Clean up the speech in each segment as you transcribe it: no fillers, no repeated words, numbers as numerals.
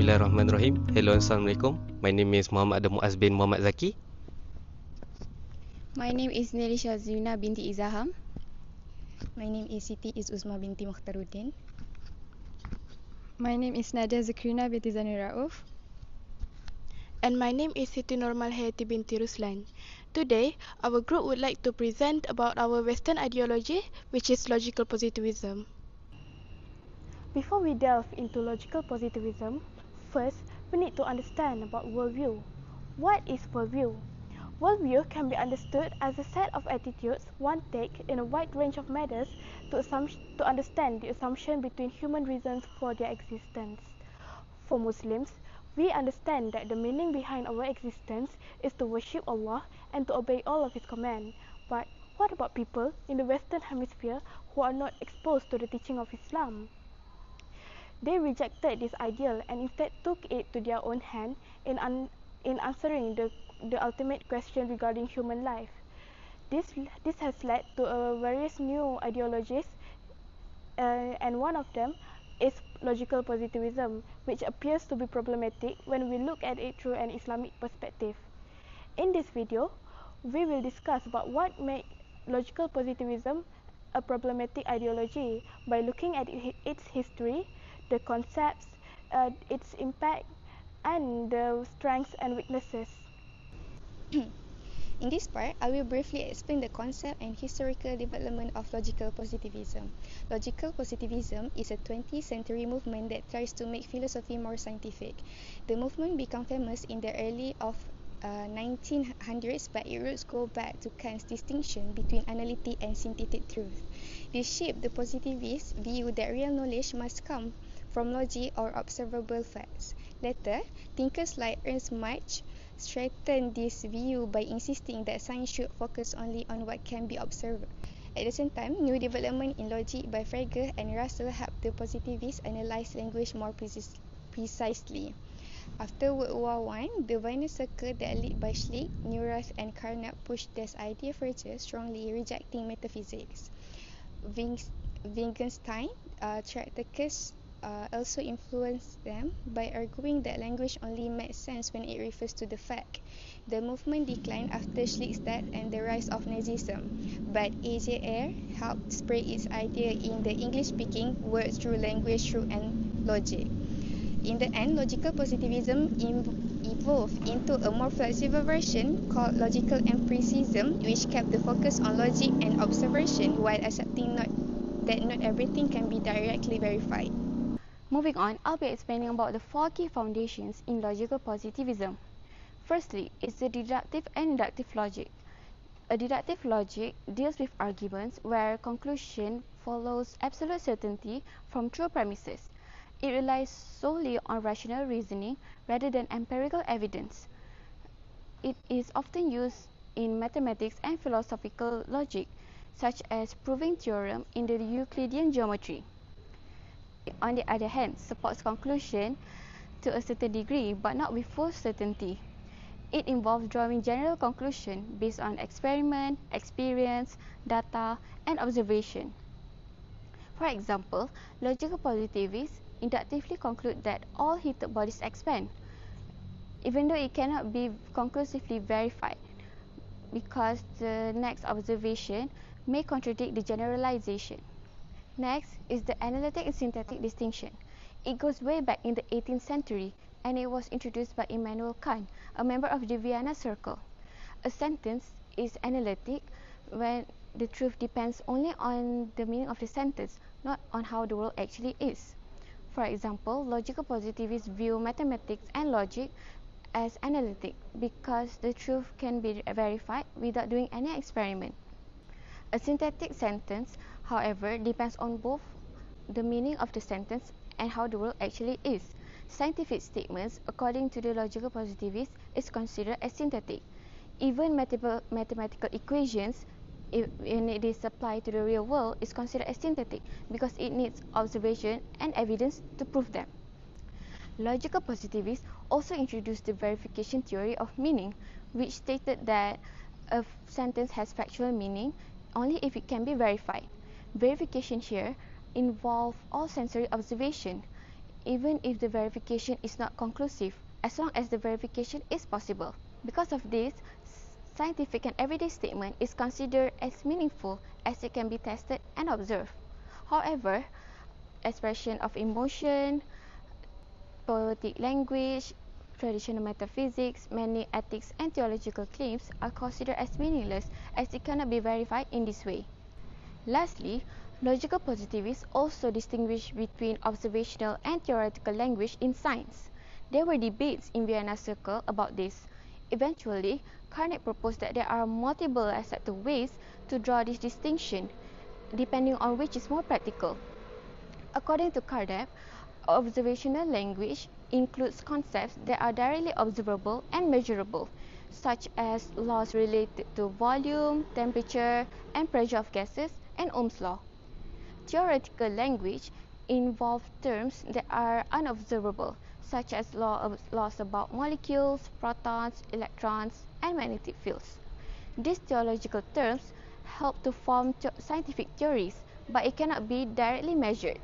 Bismillahirrahmanirrahim. Hello, Assalamualaikum. My name is Muhammad Adam Muaz bin Muhammad Zaki. My name is Nelisha Zuna binti Izaham. My name is Siti Uzma binti Mukhtaruddin. My name is Nadia Zakrina binti Zani Rauf. And my name is Siti Normal Hayati binti Ruslan. Today, our group would like to present about our Western ideology, which is logical positivism. Before we delve into logical positivism, first we need to understand about worldview. What is worldview? Worldview can be understood as a set of attitudes one take in a wide range of matters to understand the assumption between human reasons for their existence. For Muslims, we understand that the meaning behind our existence is to worship Allah and to obey all of His commands. But what about people in the Western Hemisphere who are not exposed to the teaching of Islam? They rejected this ideal and instead took it to their own hand in answering the ultimate question regarding human life. This has led to various new ideologies, and one of them is logical positivism, which appears to be problematic when we look at it through an Islamic perspective. In this video, we will discuss about what makes logical positivism a problematic ideology by looking at its history, the concepts, its impact, and the strengths and weaknesses. In this part, I will briefly explain the concept and historical development of logical positivism. Logical positivism is a 20th century movement that tries to make philosophy more scientific. The movement became famous in the early of 1900s, but its roots go back to Kant's distinction between analytic and synthetic truth. This shaped the positivist view that real knowledge must come from logic or observable facts. Later, thinkers like Ernst Mach strengthened this view by insisting that science should focus only on what can be observed. At the same time, new development in logic by Frege and Russell helped the positivists analyze language more precisely. After World War I, the Wiener Circle that led by Schlick, Neurath, and Carnap pushed this idea further, strongly rejecting metaphysics. Wittgenstein, Tractacus, also influenced them by arguing that language only makes sense when it refers to the fact. The movement declined after Schlick's death and the rise of Nazism, but A.J. Ayer helped spread its idea in the English-speaking world through language, through and logic. In the end, logical positivism evolved into a more flexible version called logical empiricism, which kept the focus on logic and observation while accepting that not everything can be directly verified. Moving on, I'll be explaining about the four key foundations in logical positivism. Firstly, is the deductive and inductive logic. A deductive logic deals with arguments where conclusion follows absolute certainty from true premises. It relies solely on rational reasoning rather than empirical evidence. It is often used in mathematics and philosophical logic, such as proving theorem in the Euclidean geometry. On the other hand, supports conclusion to a certain degree, but not with full certainty. It involves drawing general conclusion based on experiment, experience, data, and observation. For example, logical positivists inductively conclude that all heated bodies expand, even though it cannot be conclusively verified, because the next observation may contradict the generalization. Next is the analytic and synthetic distinction. It goes way back in the 18th century, and it was introduced by Immanuel Kant, a member of the Vienna Circle. A sentence is analytic when the truth depends only on the meaning of the sentence, not on how the world actually is. For example, logical positivists view mathematics and logic as analytic because the truth can be verified without doing any experiment. A synthetic sentence, however, depends on both the meaning of the sentence and how the world actually is. Scientific statements, according to the logical positivists, is considered as synthetic. Even mathematical equations, when it is applied to the real world, is considered as synthetic because it needs observation and evidence to prove them. Logical positivists also introduced the verification theory of meaning, which stated that a sentence has factual meaning only if it can be verified. Verification here involves all sensory observation. even if the verification is not conclusive, as long as the verification is possible. Because of this, scientific and everyday statement is considered as meaningful as it can be tested and observed. However, expression of emotion, poetic language, traditional metaphysics, many ethics and theological claims are considered as meaningless as it cannot be verified in this way. Lastly, logical positivists also distinguish between observational and theoretical language in science. There were debates in Vienna Circle about this. Eventually, Carnap proposed that there are multiple acceptable ways to draw this distinction, depending on which is more practical. According to Carnap, observational language includes concepts that are directly observable and measurable, such as laws related to volume, temperature, and pressure of gases, and Ohm's law. Theoretical language involves terms that are unobservable, such as laws about molecules, protons, electrons, and magnetic fields. These theological terms help to form scientific theories, but it cannot be directly measured.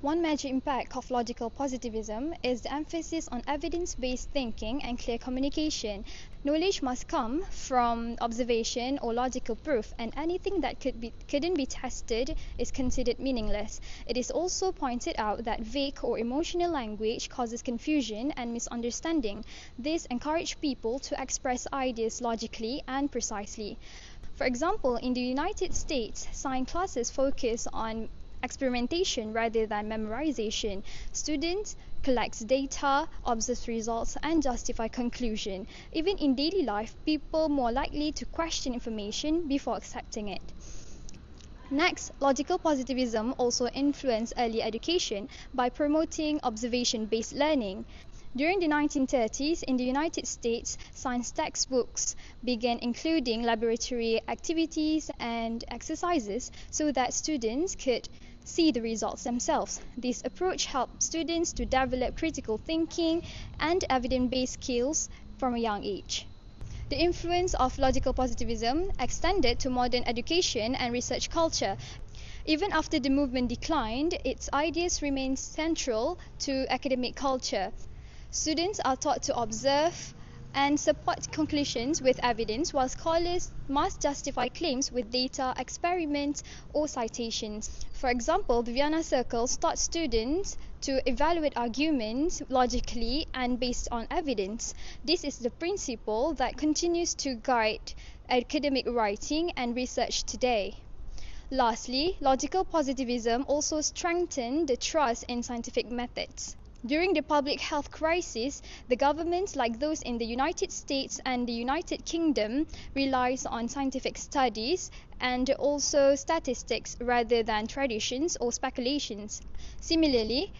One major impact of logical positivism is the emphasis on evidence-based thinking and clear communication. Knowledge must come from observation or logical proof, and anything that couldn't be tested is considered meaningless. It is also pointed out that vague or emotional language causes confusion and misunderstanding. This encourages people to express ideas logically and precisely. For example, in the United States, science classes focus on experimentation rather than memorization. Students collect data, observe results, and justify conclusion. Even in daily life, people are more likely to question information before accepting it. Next, logical positivism also influenced early education by promoting observation-based learning. During the 1930s, in the United States, science textbooks began including laboratory activities and exercises so that students could see the results themselves. This approach helped students to develop critical thinking and evidence-based skills from a young age. The influence of logical positivism extended to modern education and research culture. Even after the movement declined, its ideas remain central to academic culture. Students are taught to observe and support conclusions with evidence, while scholars must justify claims with data, experiments, or citations. For example, the Vienna Circles taught students to evaluate arguments logically and based on evidence. This is the principle that continues to guide academic writing and research today. Lastly, logical positivism also strengthened the trust in scientific methods. During the public health crisis, the governments like those in the United States and the United Kingdom relies on scientific studies and also statistics rather than traditions or speculations. Similarly,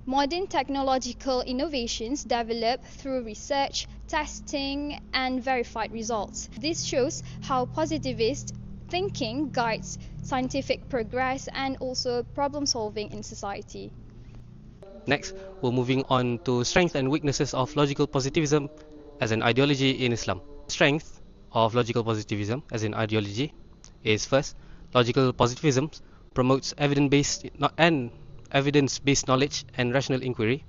modern technological innovations develop through research, testing, and verified results. This shows how positivist thinking guides scientific progress and also problem solving in society. Next, we're moving on to strengths and weaknesses of logical positivism as an ideology in Islam. Strength of logical positivism as an ideology is first, logical positivism promotes evidence-based knowledge and rational inquiry,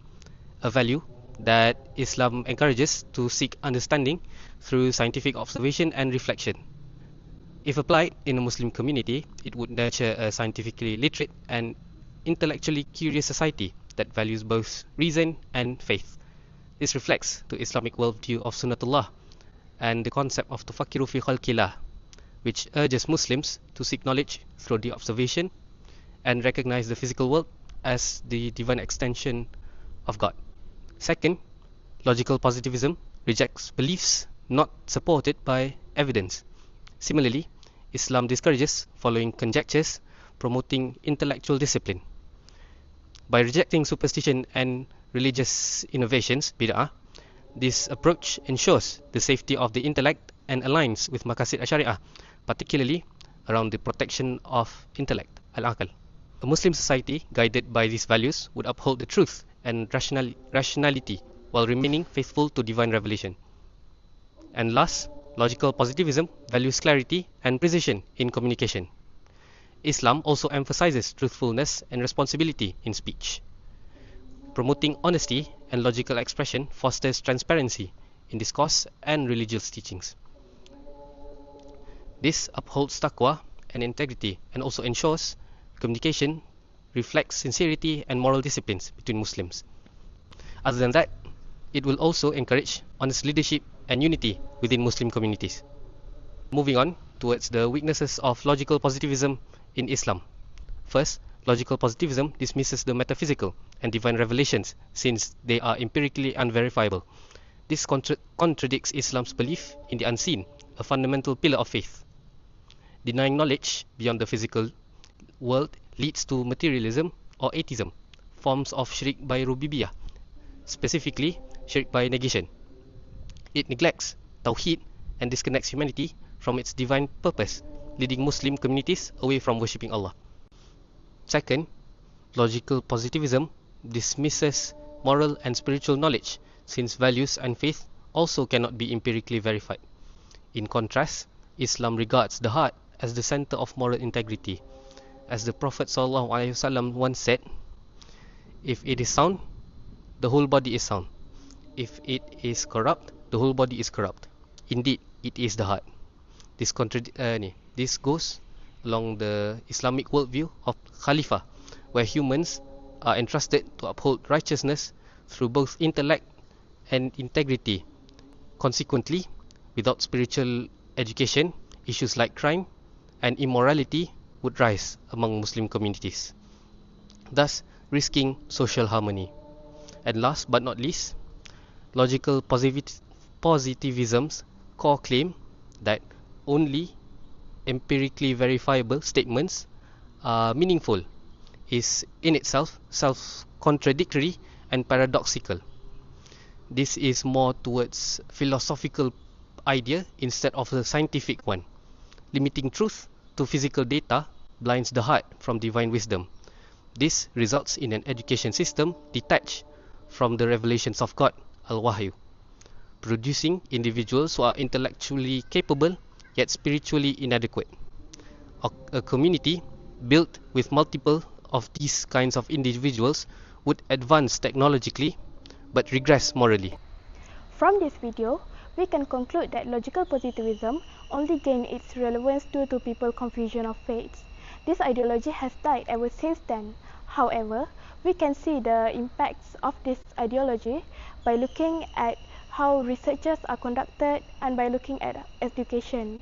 a value that Islam encourages to seek understanding through scientific observation and reflection. If applied in a Muslim community, it would nurture a scientifically literate and intellectually curious society that values both reason and faith. This reflects the Islamic worldview of Sunnatullah and the concept of tafakkiru fi khalqillah, which urges Muslims to seek knowledge through the observation and recognize the physical world as the divine extension of God. Second, logical positivism rejects beliefs not supported by evidence. Similarly, Islam discourages following conjectures, promoting intellectual discipline. By rejecting superstition and religious innovations, bid'ah, this approach ensures the safety of the intellect and aligns with maqasid syariah, particularly around the protection of intellect, al-aql. A Muslim society guided by these values would uphold the truth and rationality while remaining faithful to divine revelation. And last, logical positivism values clarity and precision in communication. Islam also emphasizes truthfulness and responsibility in speech. Promoting honesty and logical expression fosters transparency in discourse and religious teachings. This upholds taqwa and integrity and also ensures communication reflects sincerity and moral disciplines between Muslims. Other than that, it will also encourage honest leadership and unity within Muslim communities. Moving on towards the weaknesses of logical positivism in Islam. First, logical positivism dismisses the metaphysical and divine revelations since they are empirically unverifiable. This contradicts Islam's belief in the unseen, a fundamental pillar of faith. Denying knowledge beyond the physical world leads to materialism or atheism, forms of shirk by rububiyah, specifically shirk by negation. It neglects tawheed and disconnects humanity from its divine purpose, leading Muslim communities away from worshipping Allah. Second, logical positivism dismisses moral and spiritual knowledge since values and faith also cannot be empirically verified. In contrast, Islam regards the heart as the center of moral integrity. As the Prophet ﷺ once said, if it is sound, the whole body is sound. If it is corrupt, the whole body is corrupt. Indeed, it is the heart. This goes along the Islamic worldview of Khalifah, where humans are entrusted to uphold righteousness through both intellect and integrity. Consequently, without spiritual education, issues like crime and immorality would rise among Muslim communities, thus risking social harmony. And last but not least, logical positivism's core claim that only empirically verifiable statements are meaningful is in itself self-contradictory and paradoxical. This is more towards philosophical idea instead of the scientific one. Limiting truth to physical data blinds the heart from divine wisdom. This results in an education system detached from the revelations of God, Al-Wahyu, producing individuals who are intellectually capable yet spiritually inadequate. A community built with multiple of these kinds of individuals would advance technologically but regress morally. From this video, we can conclude that logical positivism only gained its relevance due to people's confusion of faiths. This ideology has died ever since then. However, we can see the impacts of this ideology by looking at how researches are conducted and by looking at education.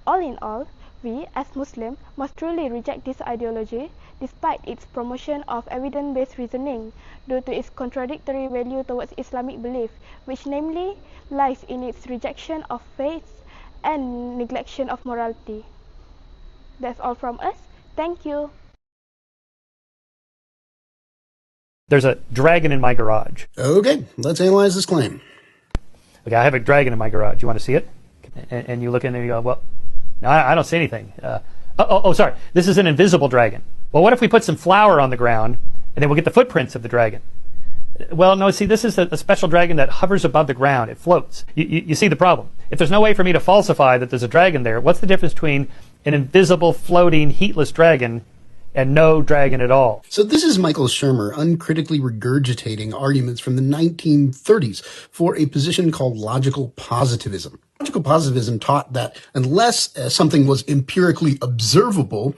All in all, we as Muslims must truly reject this ideology despite its promotion of evidence-based reasoning due to its contradictory value towards Islamic belief, which namely lies in its rejection of faith and neglection of morality. That's all from us. Thank you. There's a dragon in my garage. Okay, let's analyze this claim. Okay, I have a dragon in my garage. You want to see it? And you look in there and you go, well, no, I don't see anything. Sorry. This is an invisible dragon. Well, what if we put some flour on the ground and then we'll get the footprints of the dragon? Well, no, see, this is a special dragon that hovers above the ground. It floats. You see the problem. If there's no way for me to falsify that there's a dragon there, what's the difference between an invisible, floating, heatless dragon and no dragon at all? So this is Michael Shermer uncritically regurgitating arguments from the 1930s for a position called logical positivism. Logical positivism taught that unless something was empirically observable,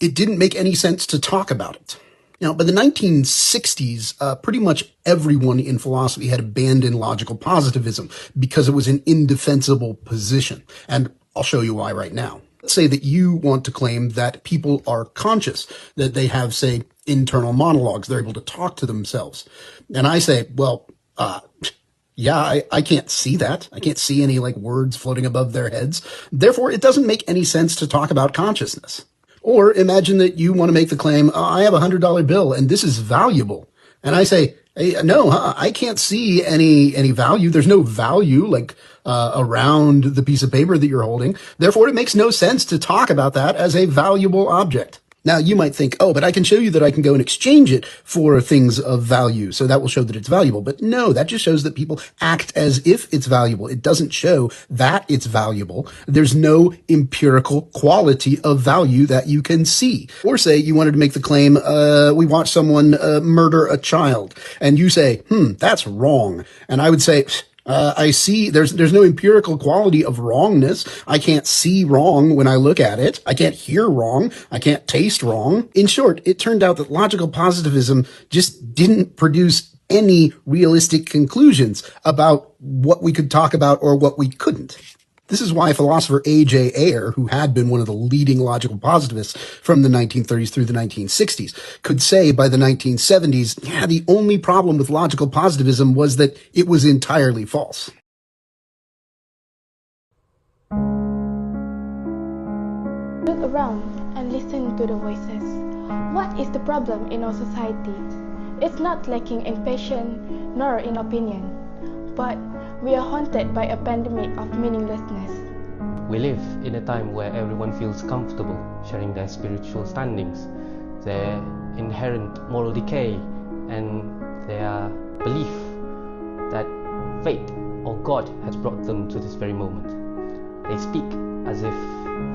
it didn't make any sense to talk about it. Now, by the 1960s, pretty much everyone in philosophy had abandoned logical positivism because it was an indefensible position. And I'll show you why right now. Let's say that you want to claim that people are conscious, that they have, say, internal monologues, they're able to talk to themselves. And I say, well, yeah, I can't see that. I can't see any like words floating above their heads. Therefore, it doesn't make any sense to talk about consciousness. Or imagine that you want to make the claim, I have a $100 bill and this is valuable. And I say, hey, no, I can't see any value. There's no value like around the piece of paper that you're holding. Therefore, it makes no sense to talk about that as a valuable object. Now, you might think, oh, but I can show you that I can go and exchange it for things of value, so that will show that it's valuable. But no, that just shows that people act as if it's valuable. It doesn't show that it's valuable. There's no empirical quality of value that you can see. Or say you wanted to make the claim, we watched someone murder a child, and you say, that's wrong. And I would say, I see there's no empirical quality of wrongness. I can't see wrong when I look at it. I can't hear wrong. I can't taste wrong. In short, it turned out that logical positivism just didn't produce any realistic conclusions about what we could talk about or what we couldn't. This is why philosopher A.J. Ayer, who had been one of the leading logical positivists from the 1930s through the 1960s, could say by the 1970s, the only problem with logical positivism was that it was entirely false. Look around and listen to the voices. What is the problem in our society? It's not lacking in passion nor in opinion, but we are haunted by a pandemic of meaninglessness. We live in a time where everyone feels comfortable sharing their spiritual standings, their inherent moral decay, and their belief that fate or God has brought them to this very moment. They speak as if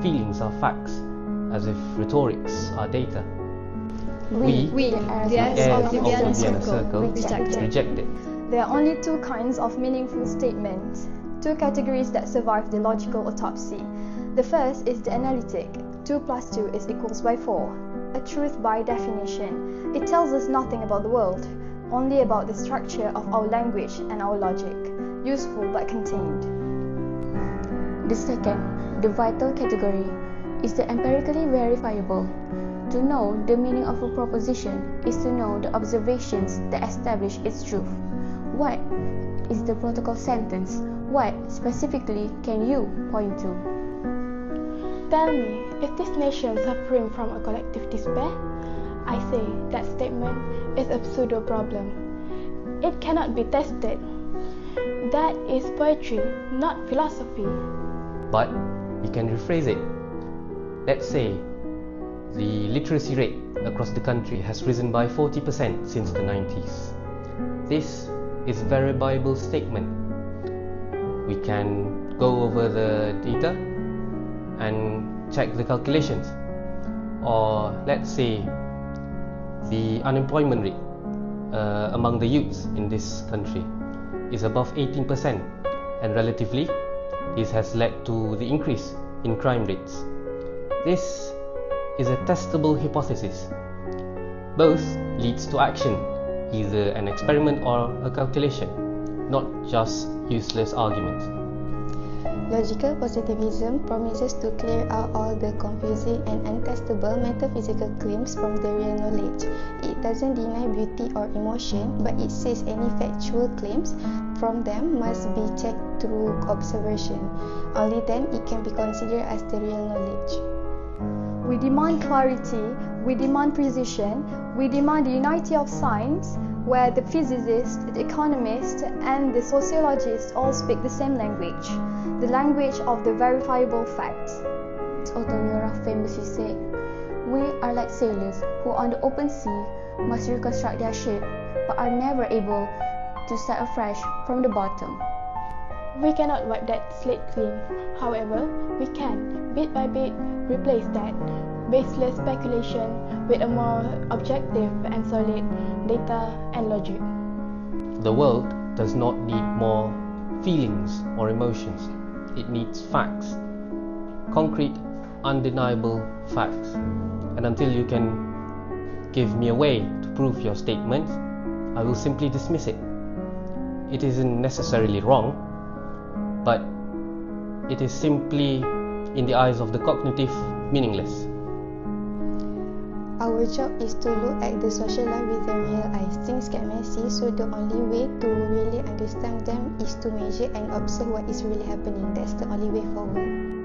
feelings are facts, as if rhetorics are data. We the heirs of the Vienna Circle, reject it. There are only two kinds of meaningful statements, two categories that survive the logical autopsy. The first is the analytic, 2 + 2 = 4, a truth by definition. It tells us nothing about the world, only about the structure of our language and our logic, useful but contained. The second, the vital category, is the empirically verifiable. To know the meaning of a proposition is to know the observations that establish its truth. What is the protocol sentence? What specifically can you point to? Tell me, is this nation suffering from a collective despair? I say that statement is a pseudo problem. It cannot be tested. That is poetry, not philosophy. But you can rephrase it. Let's say the literacy rate across the country has risen by 40% since the 90s. This is a verifiable statement. We can go over the data and check the calculations. Or let's say the unemployment rate among the youths in this country is above 18%, and relatively this has led to the increase in crime rates. This is a testable hypothesis. Both leads to action, either an experiment or a calculation, not just useless arguments. Logical positivism promises to clear out all the confusing and untestable metaphysical claims from the real knowledge. It doesn't deny beauty or emotion, but it says any factual claims from them must be checked through observation. Only then it can be considered as the real knowledge. We demand clarity, we demand precision, we demand the unity of science, where the physicist, the economist, and the sociologist all speak the same language, the language of the verifiable facts. Otto famously said, "We are like sailors who on the open sea must reconstruct their ship, but are never able to start afresh from the bottom." We cannot wipe that slate clean. However, we can, bit by bit, replace that baseless speculation with a more objective and solid data and logic. The world does not need more feelings or emotions. It needs facts. Concrete, undeniable facts. And until you can give me a way to prove your statement, I will simply dismiss it. It isn't necessarily wrong, but it is simply, in the eyes of the cognitive, meaningless. Our job is to look at the social life with the real eyes. Things get messy, so the only way to really understand them is to measure and observe what is really happening. That's the only way forward.